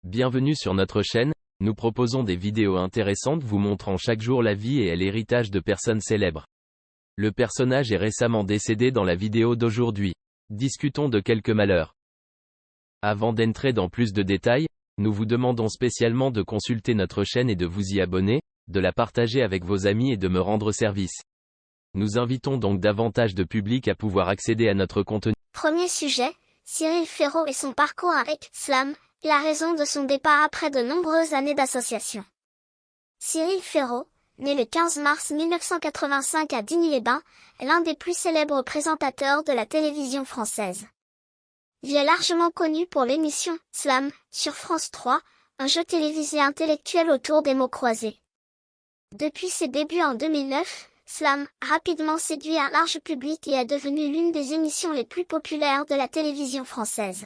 Bienvenue sur notre chaîne, nous proposons des vidéos intéressantes vous montrant chaque jour la vie et l'héritage de personnes célèbres. Le personnage est récemment décédé dans la vidéo d'aujourd'hui. Discutons de quelques malheurs. Avant d'entrer dans plus de détails, nous vous demandons spécialement de consulter notre chaîne et de vous y abonner, de la partager avec vos amis et de me rendre service. Nous invitons donc davantage de public à pouvoir accéder à notre contenu. Premier sujet, Cyril Ferraud et son parcours avec Slam, la raison de son départ après de nombreuses années d'association. Cyril Ferraud, né le 15 mars 1985 à Digne-les-Bains, est l'un des plus célèbres présentateurs de la télévision française. Il est largement connu pour l'émission Slam sur France 3, un jeu télévisé intellectuel autour des mots croisés. Depuis ses débuts en 2009, Slam a rapidement séduit un large public et est devenu l'une des émissions les plus populaires de la télévision française.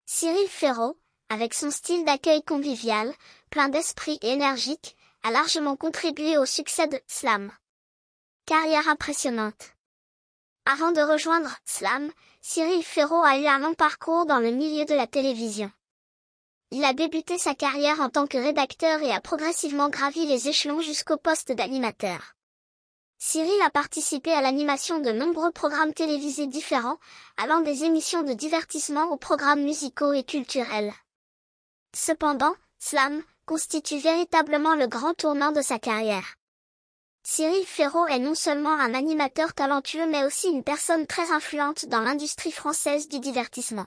Cyril Ferraud, avec son style d'accueil convivial, plein d'esprit et énergique, a largement contribué au succès de Slam. Carrière impressionnante. Avant de rejoindre Slam, Cyril Ferraud a eu un long parcours dans le milieu de la télévision. Il a débuté sa carrière en tant que rédacteur et a progressivement gravi les échelons jusqu'au poste d'animateur. Cyril a participé à l'animation de nombreux programmes télévisés différents, allant des émissions de divertissement aux programmes musicaux et culturels. Cependant, Slam constitue véritablement le grand tournant de sa carrière. Cyril Ferraud est non seulement un animateur talentueux mais aussi une personne très influente dans l'industrie française du divertissement.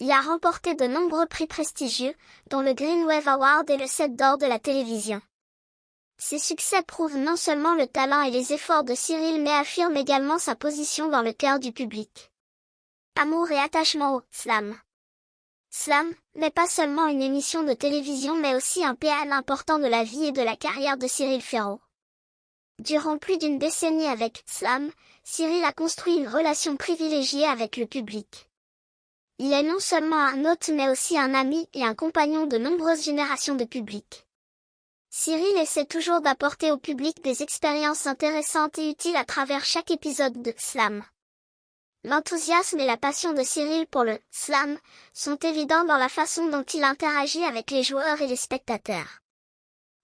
Il a remporté de nombreux prix prestigieux, dont le Green Wave Award et le 7 d'or de la télévision. Ces succès prouvent non seulement le talent et les efforts de Cyril mais affirment également sa position dans le cœur du public. Amour et attachement au Slam. Slam n'est pas seulement une émission de télévision mais aussi un pôle important de la vie et de la carrière de Cyril Ferraud. Durant plus d'une décennie avec Slam, Cyril a construit une relation privilégiée avec le public. Il est non seulement un hôte mais aussi un ami et un compagnon de nombreuses générations de public. Cyril essaie toujours d'apporter au public des expériences intéressantes et utiles à travers chaque épisode de Slam. L'enthousiasme et la passion de Cyril pour le Slam sont évidents dans la façon dont il interagit avec les joueurs et les spectateurs.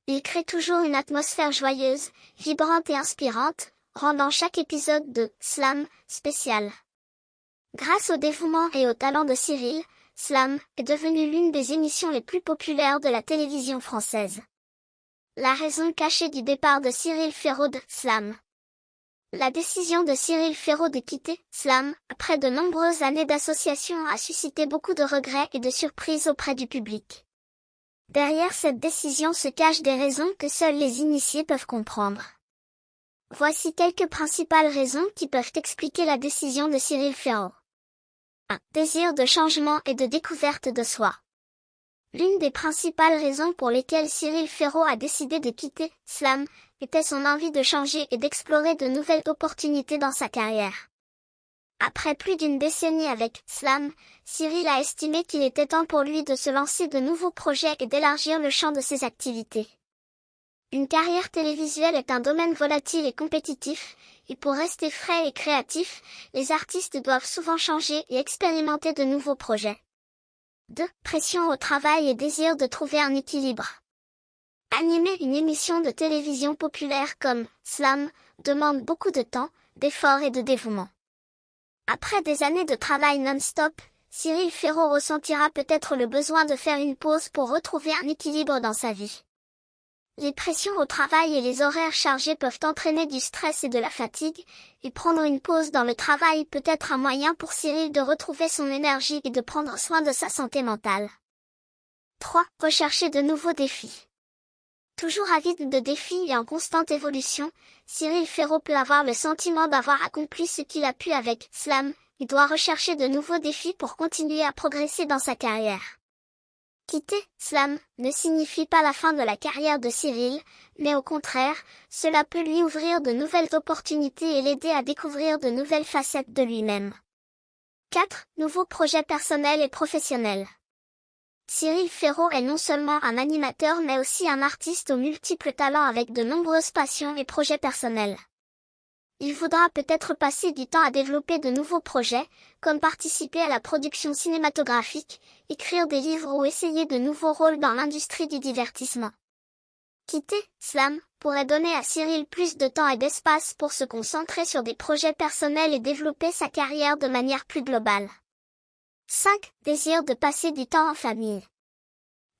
Il crée toujours une atmosphère joyeuse, vibrante et inspirante, rendant chaque épisode de Slam spécial. Grâce au dévouement et au talent de Cyril, Slam est devenu l'une des émissions les plus populaires de la télévision française. La raison cachée du départ de Cyril Ferraud de Slam. La décision de Cyril Ferraud de quitter Slam, après de nombreuses années d'association, a suscité beaucoup de regrets et de surprises auprès du public. Derrière cette décision se cachent des raisons que seuls les initiés peuvent comprendre. Voici quelques principales raisons qui peuvent expliquer la décision de Cyril Ferraud. 1. Désir de changement et de découverte de soi. L'une des principales raisons pour lesquelles Cyril Ferraud a décidé de quitter Slam était son envie de changer et d'explorer de nouvelles opportunités dans sa carrière. Après plus d'une décennie avec Slam, Cyril a estimé qu'il était temps pour lui de se lancer de nouveaux projets et d'élargir le champ de ses activités. Une carrière télévisuelle est un domaine volatile et compétitif, et pour rester frais et créatifs, les artistes doivent souvent changer et expérimenter de nouveaux projets. 2. Pression au travail et désir de trouver un équilibre. Animer une émission de télévision populaire comme Slam demande beaucoup de temps, d'efforts et de dévouement. Après des années de travail non-stop, Cyril Ferraud ressentira peut-être le besoin de faire une pause pour retrouver un équilibre dans sa vie. Les pressions au travail et les horaires chargés peuvent entraîner du stress et de la fatigue, et prendre une pause dans le travail peut être un moyen pour Cyril de retrouver son énergie et de prendre soin de sa santé mentale. 3. Rechercher de nouveaux défis. Toujours avide de défis et en constante évolution, Cyril Ferraud peut avoir le sentiment d'avoir accompli ce qu'il a pu avec Slam, et doit rechercher de nouveaux défis pour continuer à progresser dans sa carrière. Quitter Slam ne signifie pas la fin de la carrière de Cyril, mais au contraire, cela peut lui ouvrir de nouvelles opportunités et l'aider à découvrir de nouvelles facettes de lui-même. 4. Nouveaux projets personnels et professionnels. Cyril Ferraud est non seulement un animateur mais aussi un artiste aux multiples talents avec de nombreuses passions et projets personnels. Il voudra peut-être passer du temps à développer de nouveaux projets, comme participer à la production cinématographique, écrire des livres ou essayer de nouveaux rôles dans l'industrie du divertissement. Quitter Slam pourrait donner à Cyril plus de temps et d'espace pour se concentrer sur des projets personnels et développer sa carrière de manière plus globale. 5. Désir de passer du temps en famille.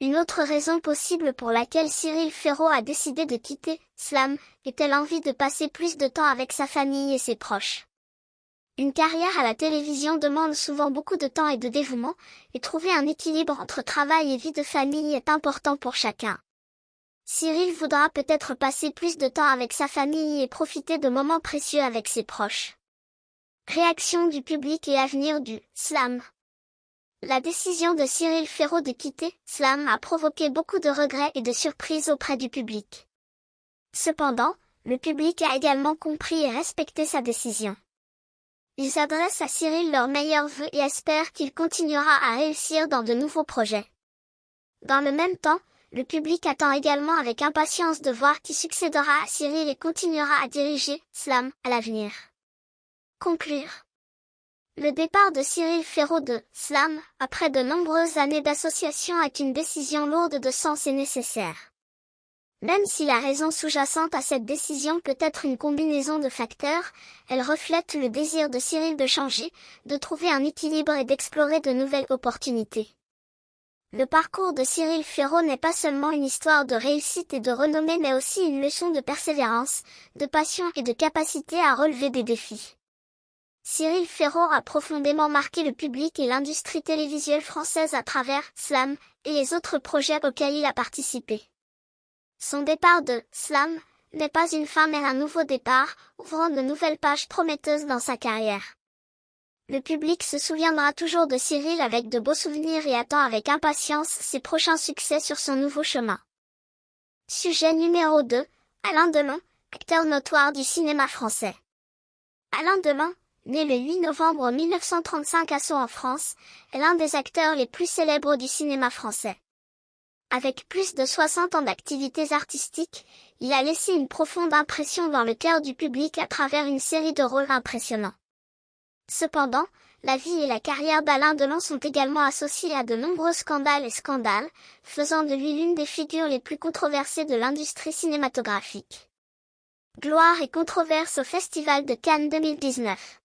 Une autre raison possible pour laquelle Cyril Ferraud a décidé de quitter Slam était l'envie de passer plus de temps avec sa famille et ses proches. Une carrière à la télévision demande souvent beaucoup de temps et de dévouement, et trouver un équilibre entre travail et vie de famille est important pour chacun. Cyril voudra peut-être passer plus de temps avec sa famille et profiter de moments précieux avec ses proches. Réaction du public et avenir du Slam. La décision de Cyril Ferraud de quitter Slam a provoqué beaucoup de regrets et de surprises auprès du public. Cependant, le public a également compris et respecté sa décision. Ils adressent à Cyril leurs meilleurs vœux et espèrent qu'il continuera à réussir dans de nouveaux projets. Dans le même temps, le public attend également avec impatience de voir qui succédera à Cyril et continuera à diriger Slam à l'avenir. Conclure. Le départ de Cyril Ferraud de Slam, après de nombreuses années d'association, est une décision lourde de sens et nécessaire. Même si la raison sous-jacente à cette décision peut être une combinaison de facteurs, elle reflète le désir de Cyril de changer, de trouver un équilibre et d'explorer de nouvelles opportunités. Le parcours de Cyril Ferraud n'est pas seulement une histoire de réussite et de renommée mais aussi une leçon de persévérance, de passion et de capacité à relever des défis. Cyril Ferraud a profondément marqué le public et l'industrie télévisuelle française à travers Slam et les autres projets auxquels il a participé. Son départ de Slam n'est pas une fin mais un nouveau départ, ouvrant de nouvelles pages prometteuses dans sa carrière. Le public se souviendra toujours de Cyril avec de beaux souvenirs et attend avec impatience ses prochains succès sur son nouveau chemin. Sujet numéro 2, Alain Delon, acteur notoire du cinéma français. Alain Delon, né le 8 novembre 1935 à Sceaux en France, est l'un des acteurs les plus célèbres du cinéma français. Avec plus de 60 ans d'activités artistiques, il a laissé une profonde impression dans le cœur du public à travers une série de rôles impressionnants. Cependant, la vie et la carrière d'Alain Delon sont également associées à de nombreux scandales et scandales, faisant de lui l'une des figures les plus controversées de l'industrie cinématographique. Gloire et controverse au Festival de Cannes 2019.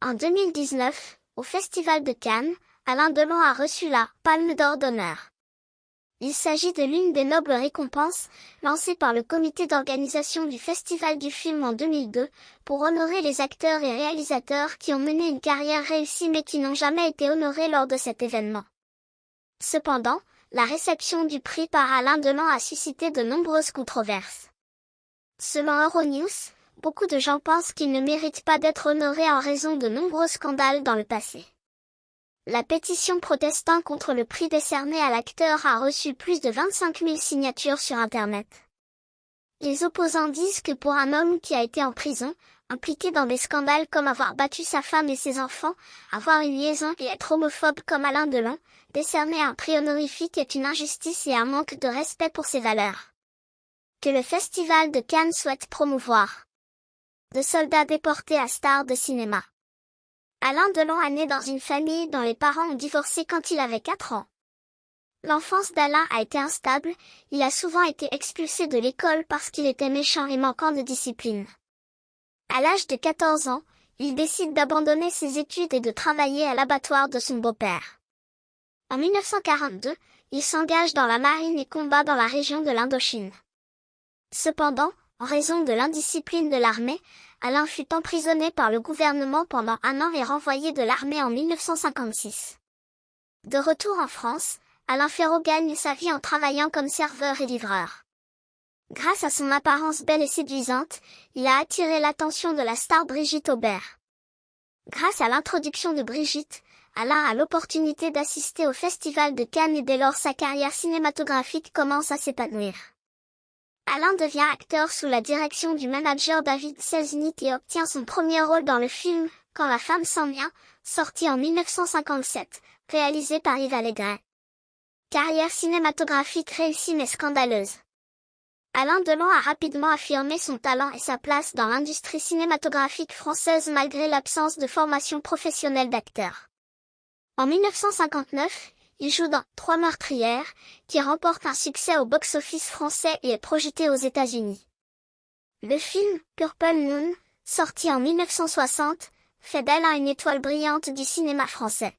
En 2019, au Festival de Cannes, Alain Delon a reçu la Palme d'Or d'honneur. Il s'agit de l'une des nobles récompenses, lancées par le comité d'organisation du Festival du film en 2002, pour honorer les acteurs et réalisateurs qui ont mené une carrière réussie mais qui n'ont jamais été honorés lors de cet événement. Cependant, la réception du prix par Alain Delon a suscité de nombreuses controverses. Selon Euronews, beaucoup de gens pensent qu'il ne mérite pas d'être honoré en raison de nombreux scandales dans le passé. La pétition protestant contre le prix décerné à l'acteur a reçu plus de 25 000 signatures sur Internet. Les opposants disent que pour un homme qui a été en prison, impliqué dans des scandales comme avoir battu sa femme et ses enfants, avoir une liaison et être homophobe comme Alain Delon, décerner un prix honorifique est une injustice et un manque de respect pour ses valeurs. Que le Festival de Cannes souhaite promouvoir. De soldats déportés à stars de cinéma. Alain Delon est né dans une famille dont les parents ont divorcé quand il avait 4 ans. L'enfance d'Alain a été instable, il a souvent été expulsé de l'école parce qu'il était méchant et manquant de discipline. À l'âge de 14 ans, il décide d'abandonner ses études et de travailler à l'abattoir de son beau-père. En 1942, il s'engage dans la marine et combat dans la région de l'Indochine. Cependant, en raison de l'indiscipline de l'armée, Alain fut emprisonné par le gouvernement pendant 1 an et renvoyé de l'armée en 1956. De retour en France, Alain Ferraud gagne sa vie en travaillant comme serveur et livreur. Grâce à son apparence belle et séduisante, il a attiré l'attention de la star Brigitte Aubert. Grâce à l'introduction de Brigitte, Alain a l'opportunité d'assister au Festival de Cannes et dès lors sa carrière cinématographique commence à s'épanouir. Alain devient acteur sous la direction du manager David Selznick et obtient son premier rôle dans le film « Quand la femme s'en vient », sorti en 1957, réalisé par Yves Allégret. Carrière cinématographique réussie mais scandaleuse. Alain Delon a rapidement affirmé son talent et sa place dans l'industrie cinématographique française malgré l'absence de formation professionnelle d'acteur. En 1959, il joue dans Trois meurtrières, qui remporte un succès au box-office français et est projeté aux États-Unis. Le film Purple Moon, sorti en 1960, fait d'elle une étoile brillante du cinéma français.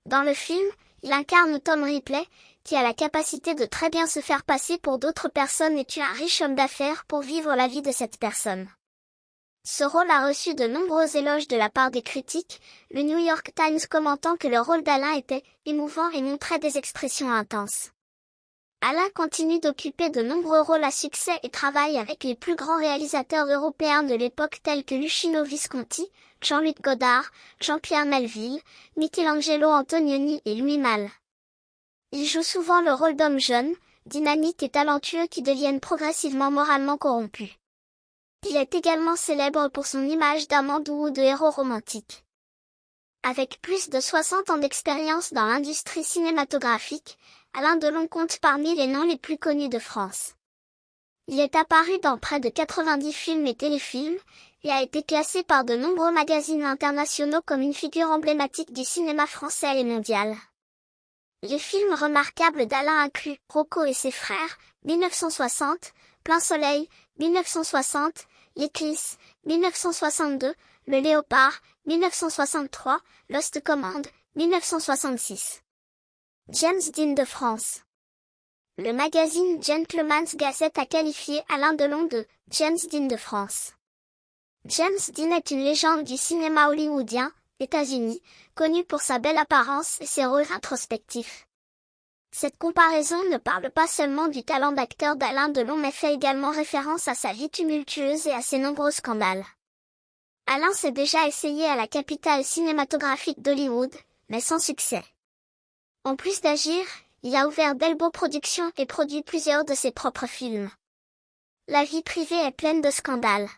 Dans le film, il incarne Tom Ripley, qui a la capacité de très bien se faire passer pour d'autres personnes et tue un riche homme d'affaires pour vivre la vie de cette personne. Ce rôle a reçu de nombreux éloges de la part des critiques, le New York Times commentant que le rôle d'Alain était émouvant et montrait des expressions intenses. Alain continue d'occuper de nombreux rôles à succès et travaille avec les plus grands réalisateurs européens de l'époque tels que Luchino Visconti, Jean-Luc Godard, Jean-Pierre Melville, Michelangelo Antonioni et Louis Malle. Il joue souvent le rôle d'hommes jeunes, dynamiques et talentueux qui deviennent progressivement moralement corrompus. Il est également célèbre pour son image d'amant doux ou de héros romantique. Avec plus de 60 ans d'expérience dans l'industrie cinématographique, Alain Delon compte parmi les noms les plus connus de France. Il est apparu dans près de 90 films et téléfilms, et a été classé par de nombreux magazines internationaux comme une figure emblématique du cinéma français et mondial. Les films remarquables d'Alain incluent Rocco et ses frères, 1960, Plein Soleil, 1960, L'éclisse, 1962, Le Léopard, 1963, Lost Command, 1966. James Dean de France. Le magazine Gentleman's Gazette a qualifié Alain Delon de James Dean de France. James Dean est une légende du cinéma hollywoodien, États-Unis, connu pour sa belle apparence et ses rôles introspectifs. Cette comparaison ne parle pas seulement du talent d'acteur d'Alain Delon mais fait également référence à sa vie tumultueuse et à ses nombreux scandales. Alain s'est déjà essayé à la capitale cinématographique d'Hollywood, mais sans succès. En plus d'agir, il a ouvert Delbo Productions et produit plusieurs de ses propres films. La vie privée est pleine de scandales.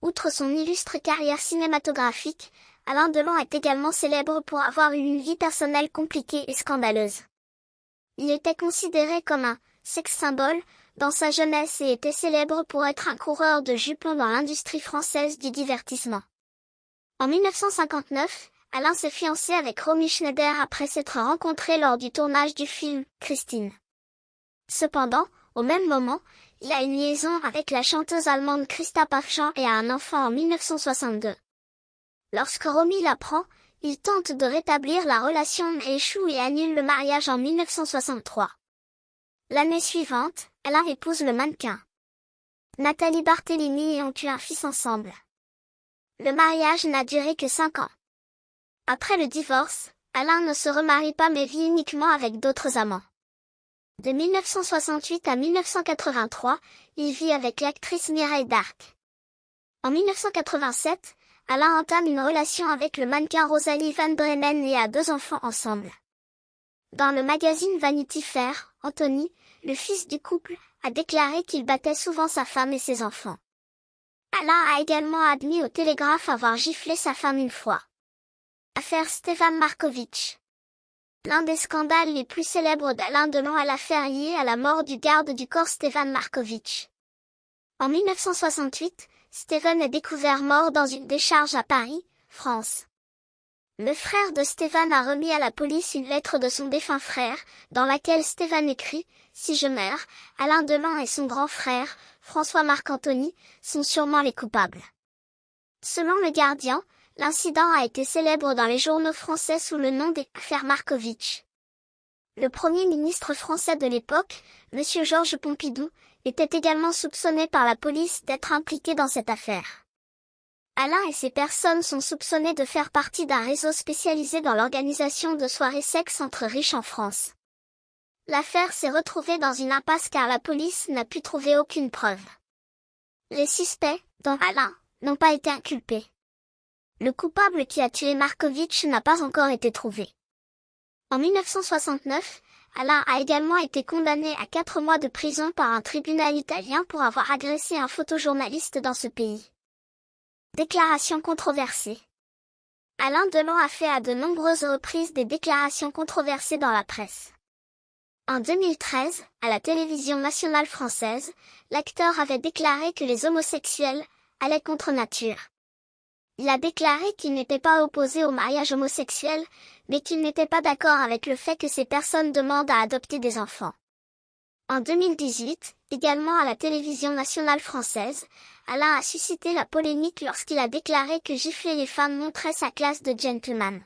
Outre son illustre carrière cinématographique, Alain Delon est également célèbre pour avoir eu une vie personnelle compliquée et scandaleuse. Il était considéré comme un sex symbole dans sa jeunesse et était célèbre pour être un coureur de jupons dans l'industrie française du divertissement. En 1959, Alain s'est fiancé avec Romy Schneider après s'être rencontré lors du tournage du film Christine. Cependant, au même moment, il a une liaison avec la chanteuse allemande Christa Pavchan et a un enfant en 1962. Lorsque Romy l'apprend, il tente de rétablir la relation mais échoue et annule le mariage en 1963. L'année suivante, Alain épouse le mannequin Nathalie Barthélémy et ont eu un fils ensemble. Le mariage n'a duré que 5 ans. Après le divorce, Alain ne se remarie pas mais vit uniquement avec d'autres amants. De 1968 à 1983, il vit avec l'actrice Mireille Darc. En 1987, Alain entame une relation avec le mannequin Rosalie Van Bremen et a 2 enfants ensemble. Dans le magazine Vanity Fair, Anthony, le fils du couple, a déclaré qu'il battait souvent sa femme et ses enfants. Alain a également admis au Télégraphe avoir giflé sa femme une fois. Affaire Stevan Markovitch. L'un des scandales les plus célèbres d'Alain Delon est l'affaire liée à la mort du garde du corps Stevan Markovitch. En 1968, Stevan est découvert mort dans une décharge à Paris, France. Le frère de Stevan a remis à la police une lettre de son défunt frère, dans laquelle Stevan écrit « Si je meurs, Alain Delon et son grand frère, François Marc-Anthony, sont sûrement les coupables. » Selon Le Gardien, l'incident a été célèbre dans les journaux français sous le nom des « Affaires Markovitch ». Le premier ministre français de l'époque, M. Georges Pompidou, était également soupçonné par la police d'être impliqué dans cette affaire. Alain et ces personnes sont soupçonnés de faire partie d'un réseau spécialisé dans l'organisation de soirées sexe entre riches en France. L'affaire s'est retrouvée dans une impasse car la police n'a pu trouver aucune preuve. Les suspects, dont Alain, n'ont pas été inculpés. Le coupable qui a tué Markovitch n'a pas encore été trouvé. En 1969, Alain a également été condamné à 4 mois de prison par un tribunal italien pour avoir agressé un photojournaliste dans ce pays. Déclaration controversée. Alain Delon a fait à de nombreuses reprises des déclarations controversées dans la presse. En 2013, à la télévision nationale française, l'acteur avait déclaré que les homosexuels allaient contre nature. Il a déclaré qu'il n'était pas opposé au mariage homosexuel, mais qu'il n'était pas d'accord avec le fait que ces personnes demandent à adopter des enfants. En 2018, également à la télévision nationale française, Alain a suscité la polémique lorsqu'il a déclaré que gifler les femmes montrait sa classe de gentleman.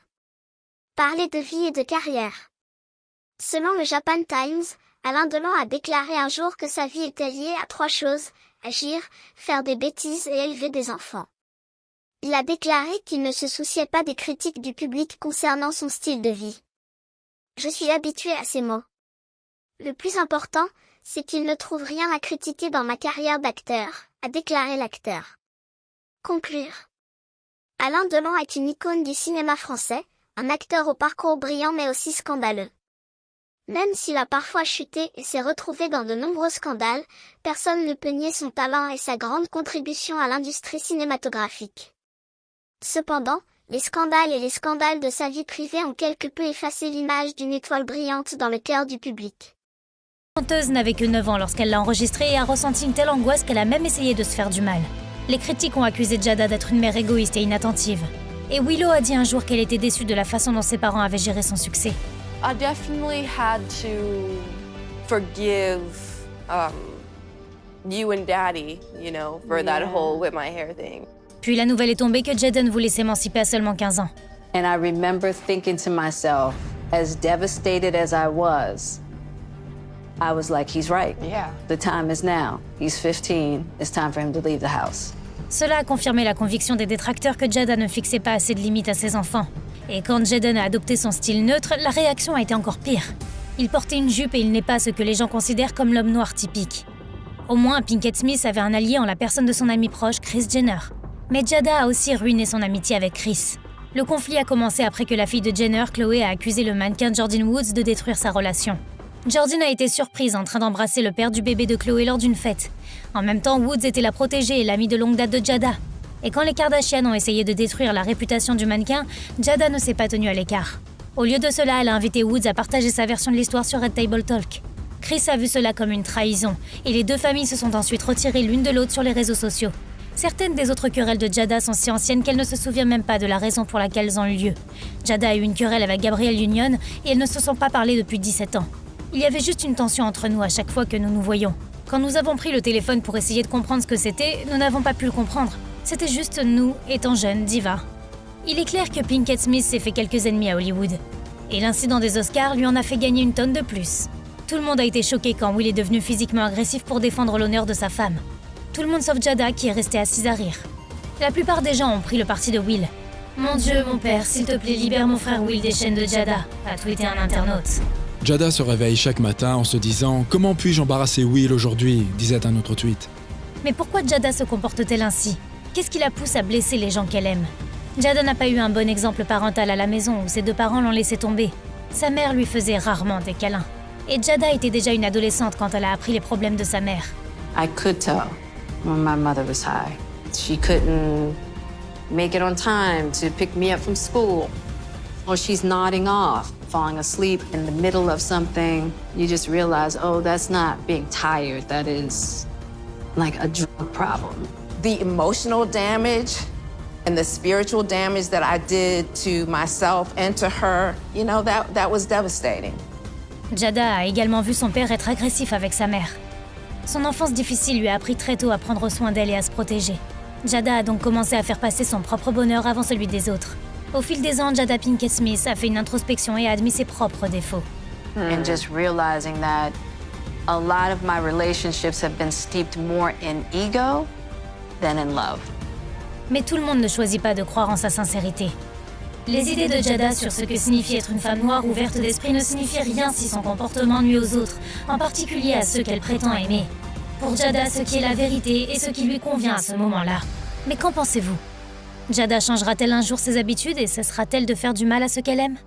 Parler de vie et de carrière. Selon le Japan Times, Alain Delon a déclaré un jour que sa vie était liée à 3 choses, agir, faire des bêtises et élever des enfants. Il a déclaré qu'il ne se souciait pas des critiques du public concernant son style de vie. Je suis habitué à ces mots. Le plus important, c'est qu'il ne trouve rien à critiquer dans ma carrière d'acteur, a déclaré l'acteur. Conclure. Alain Delon est une icône du cinéma français, un acteur au parcours brillant mais aussi scandaleux. Même s'il a parfois chuté et s'est retrouvé dans de nombreux scandales, personne ne peut nier son talent et sa grande contribution à l'industrie cinématographique. Cependant, les scandales et les scandales de sa vie privée ont quelque peu effacé l'image d'une étoile brillante dans le cœur du public. La chanteuse n'avait que 9 ans lorsqu'elle l'a enregistré et a ressenti une telle angoisse qu'elle a même essayé de se faire du mal. Les critiques ont accusé Giada d'être une mère égoïste et inattentive. Et Willow a dit un jour qu'elle était déçue de la façon dont ses parents avaient géré son succès. I definitely had to forgive you and Daddy, you know, for that whole with my hair thing. Puis la nouvelle est tombée que Jaden voulait s'émanciper à seulement 15 ans. And I remember thinking to myself, as devastated as I was like, he's right. Yeah. The time is now. He's 15. It's time for him to leave the house. Cela a confirmé la conviction des détracteurs que Giada ne fixait pas assez de limites à ses enfants. Et quand Jaden a adopté son style neutre, la réaction a été encore pire. Il portait une jupe et il n'est pas ce que les gens considèrent comme l'homme noir typique. Au moins, Pinkett Smith avait un allié en la personne de son ami proche, Kris Jenner. Mais Giada a aussi ruiné son amitié avec Kris. Le conflit a commencé après que la fille de Jenner, Chloé, a accusé le mannequin Jordyn Woods de détruire sa relation. Jordyn a été surprise en train d'embrasser le père du bébé de Chloé lors d'une fête. En même temps, Woods était la protégée et l'amie de longue date de Giada. Et quand les Kardashian ont essayé de détruire la réputation du mannequin, Giada ne s'est pas tenue à l'écart. Au lieu de cela, elle a invité Woods à partager sa version de l'histoire sur Red Table Talk. Kris a vu cela comme une trahison, et les deux familles se sont ensuite retirées l'une de l'autre sur les réseaux sociaux. Certaines des autres querelles de Giada sont si anciennes qu'elle ne se souvient même pas de la raison pour laquelle elles ont eu lieu. Giada a eu une querelle avec Gabrielle Union et elles ne se sont pas parlé depuis 17 ans. Il y avait juste une tension entre nous à chaque fois que nous nous voyions. Quand nous avons pris le téléphone pour essayer de comprendre ce que c'était, nous n'avons pas pu le comprendre. C'était juste nous, étant jeunes, divas. Il est clair que Pinkett Smith s'est fait quelques ennemis à Hollywood. Et l'incident des Oscars lui en a fait gagner une tonne de plus. Tout le monde a été choqué quand Will est devenu physiquement agressif pour défendre l'honneur de sa femme. Tout le monde sauf Giada qui est restée assise à rire. La plupart des gens ont pris le parti de Will. « Mon Dieu, mon père, s'il te plaît, libère mon frère Will des chaînes de Giada », a tweeté un internaute. Giada se réveille chaque matin en se disant « Comment puis-je embarrasser Will aujourd'hui ?» disait un autre tweet. Mais pourquoi Giada se comporte-t-elle ainsi? Qu'est-ce qui la pousse à blesser les gens qu'elle aime? Giada n'a pas eu un bon exemple parental à la maison où ses deux parents l'ont laissé tomber. Sa mère lui faisait rarement des câlins. Et Giada était déjà une adolescente quand elle a appris les problèmes de sa mère. I could tell when my mother was high. She couldn't make it on time to pick me up from school. Or she's nodding off, falling asleep in the middle of something. You just realize, oh, that's not being tired. That is like a drug problem. The emotional damage and the spiritual damage that I did to myself and to her, you know, that was devastating. Giada a également vu son père être agressif avec sa mère. Son enfance difficile lui a appris très tôt à prendre soin d'elle et à se protéger. Giada a donc commencé à faire passer son propre bonheur avant celui des autres. Au fil des ans, Giada Pinkett Smith a fait une introspection et a admis ses propres défauts. And just realizing that a lot of my relationships have been steeped more in ego than in love. Mais tout le monde ne choisit pas de croire en sa sincérité. Les idées de Giada sur ce que signifie être une femme noire ouverte d'esprit ne signifient rien si son comportement nuit aux autres, en particulier à ceux qu'elle prétend aimer. Pour Giada, ce qui est la vérité et ce qui lui convient à ce moment-là. Mais qu'en pensez-vous? Giada changera-t-elle un jour ses habitudes et cessera-t-elle de faire du mal à ceux qu'elle aime?